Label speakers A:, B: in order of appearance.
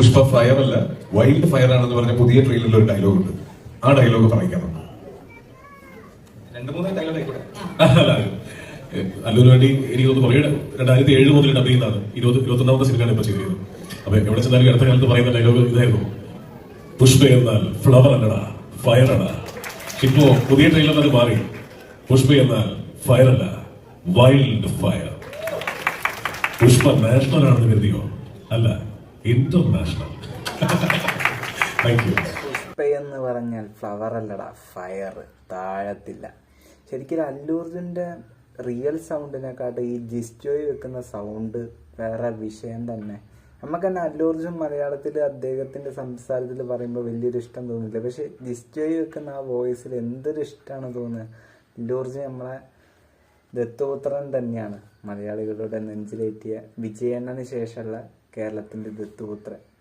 A: Pushpa fire അല്ല wild fire ആണെന്ന് പറഞ്ഞ പുതിയ ട്രെയിലറിൽ ഒരു ഡയലോഗ് ഉണ്ട്. ആ ഡയലോഗ് പറയിക്കാം. 2-3 ഡയലോഗ് ആയിക്കോട്ടെ. അല്ലൂര് വേണ്ടി എനിക്ക് തോന്നുന്നു കുറേ 2007 മുതൽ ഡബ് ചെയ്യുന്നതാണ്. 21ാമത്തെ സിനിമയാണ് ഇപ്പൊ ചെയ്തത്. അപ്പൊ എവിടെ ചെന്നാലും അടുത്ത കാലത്ത് പറയുന്ന ഡയലോഗ് ഇതായിരുന്നു, പുഷ്പ എന്നാൽ ഫ്ലവർ അല്ലടാ ഫയർ അടാ. ഇപ്പോ പുതിയ ട്രെയിലർ അത് മാറി, പുഷ്പ എന്നാൽ ഫയർ അല്ല വൈൽഡ് ഫയർ. പുഷ്പ നാഷണൽ ആണെന്ന് കരുതിയോ? അല്ല, ഇന്റർനാഷണൽ. Thank you.
B: എന്ന് പറഞ്ഞാൽ ഫ്ലവർ അല്ലടാ ഫയർ, താഴത്തില്ല. ശരിക്കും അല്ലൂർജുന്റെ റിയൽ സൗണ്ടിനെക്കാട്ടും ഈ ജിസ്റ്റോയി വെക്കുന്ന സൗണ്ട് വേറെ വിഷയം തന്നെ. നമുക്ക് തന്നെ അല്ലൂർജുൻ മലയാളത്തിൽ അദ്ദേഹത്തിന്റെ സംസാരത്തിൽ പറയുമ്പോൾ വലിയൊരു ഇഷ്ടം തോന്നില്ല, പക്ഷെ ജിസ്റ്റോയി വെക്കുന്ന ആ വോയിസിൽ എന്തൊരു ഇഷ്ടമാണ് തോന്നുന്നത്. അല്ലൂർജുൻ നമ്മളെ ദത്തുപുത്രൻ തന്നെയാണ്, മലയാളികളുടെ നെഞ്ചിലേറ്റിയ വിജയണ്ണന് ശേഷമുള്ള കേരളത്തിന്റെ ദത്തുപുത്രൻ.